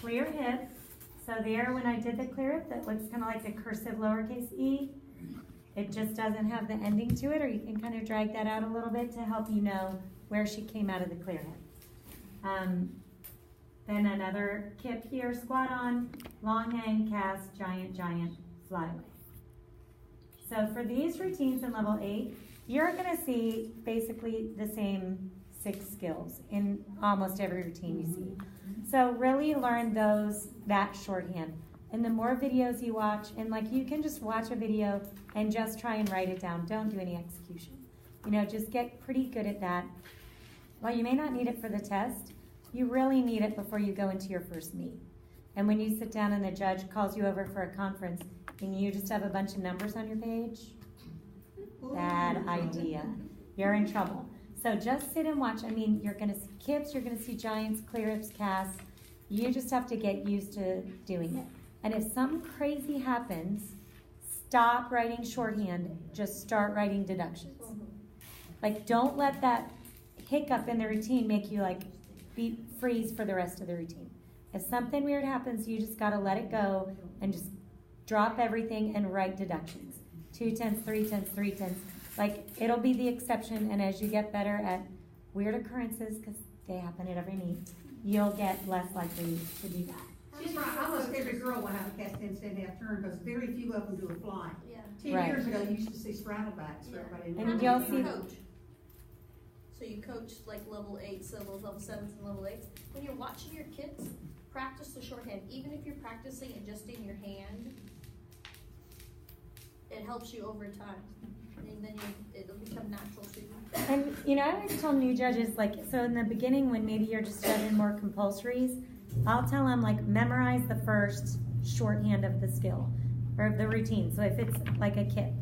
clear hip. So there, when I did the clear hip, that looks kind of like the cursive lowercase e. It just doesn't have the ending to it, or you can kind of drag that out a little bit to help you know where she came out of the clear hip. Then another kip here, squat on, long hang, cast, giant, giant, fly away. So for these routines in level 8, you're gonna see basically the same 6 skills in almost every routine you see. So really learn that shorthand. And the more videos you watch, and like you can just watch a video and just try and write it down. Don't do any execution. You know, just get pretty good at that. While you may not need it for the test, you really need it before you go into your first meet. And when you sit down and the judge calls you over for a conference and you just have a bunch of numbers on your page, bad idea. You're in trouble. So just sit and watch. I mean, you're gonna see kips, you're gonna see giants, clear hips, casts. You just have to get used to doing it. And if something crazy happens, stop writing shorthand, just start writing deductions. Like, don't let that hiccup in the routine make you like freeze for the rest of the routine. If something weird happens, you just gotta let it go and just drop everything and write deductions. 2 tenths, 3 tenths, 3 tenths. Like, it'll be the exception, and as you get better at weird occurrences, because they happen at every meet, you'll get less likely to do that. She's right. Almost every girl will have a cast in stand-half turn because very few of them do a fly. Yeah. 10 Right. years ago, you used to see straddle backs for everybody. And How you'll do you see- coach? So you coach like level 8, so those level 7s and level 8s. When you're watching your kids, practice the shorthand. Even if you're practicing adjusting your hand, it helps you over time. And then it'll become natural to you. And, you know, I always tell new judges, like, so in the beginning when maybe you're just judging more compulsories, I'll tell them, like, memorize the first shorthand of the skill, or of the routine. So if it's like a kip,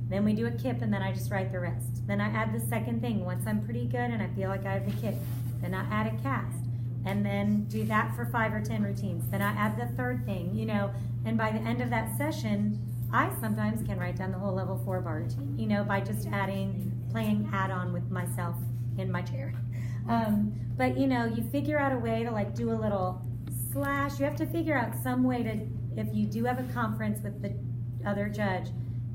then we do a kip and then I just write the rest. Then I add the second thing. Once I'm pretty good and I feel like I have the kip, then I add a cast. And then do that for 5 or 10 routines. Then I add the third thing, you know, and by the end of that session, I sometimes can write down the whole level 4 bar routine, you know, by just playing add-on with myself in my chair. But, you know, you figure out a way to like do a little slash. You have to figure out some way to, if you do have a conference with the other judge,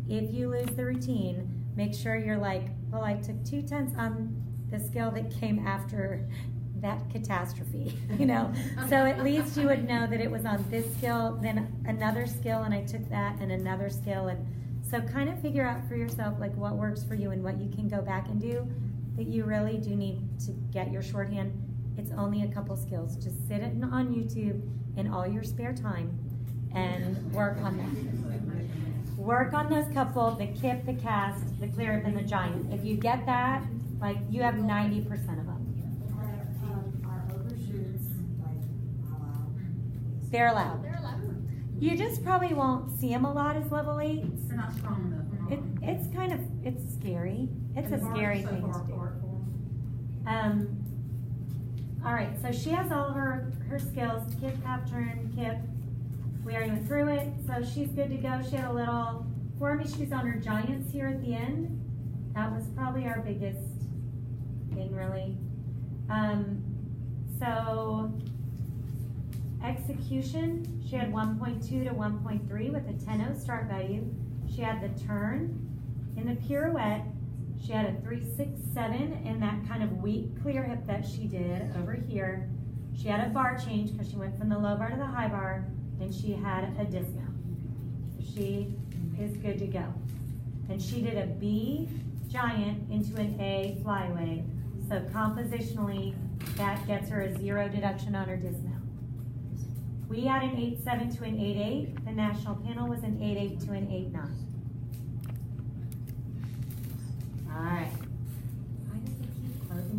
if you lose the routine, make sure you're like, well, I took 2 tenths on the skill that came after that catastrophe, you know. So at least you would know that it was on this skill, then another skill, and I took that, and another skill. And so kind of figure out for yourself like what works for you and what you can go back and do. That you really do need to get your shorthand. It's only a couple skills. Just sit it on YouTube in all your spare time and work on that. Work on those couple, the kip, the cast, the clear hip, and the giant. If you get that, like, you have 90% of them. Are overshoots like allowed? They're allowed. They're allowed. You just probably won't see them a lot as level 8s. They're not strong enough. It's scary. It's a scary thing to do. All right, so she has all of her skills, kip, half turn, kip. We already went through it, so she's good to go. She had a little, for me, she's on her giants here at the end. That was probably our biggest thing, really. So, execution, she had 1.2 to 1.3 with a 10.0 start value. She had the turn. In the pirouette, she had a 3.67 in that kind of weak clear hip that she did over here. She had a bar change because she went from the low bar to the high bar, and she had a dismount. She is good to go. And she did a B giant into an A flyaway. So compositionally, that gets her a 0 deduction on her dismount. We had an 8.7 to an 8.8. The national panel was an 8.8 to an 8.9. All right.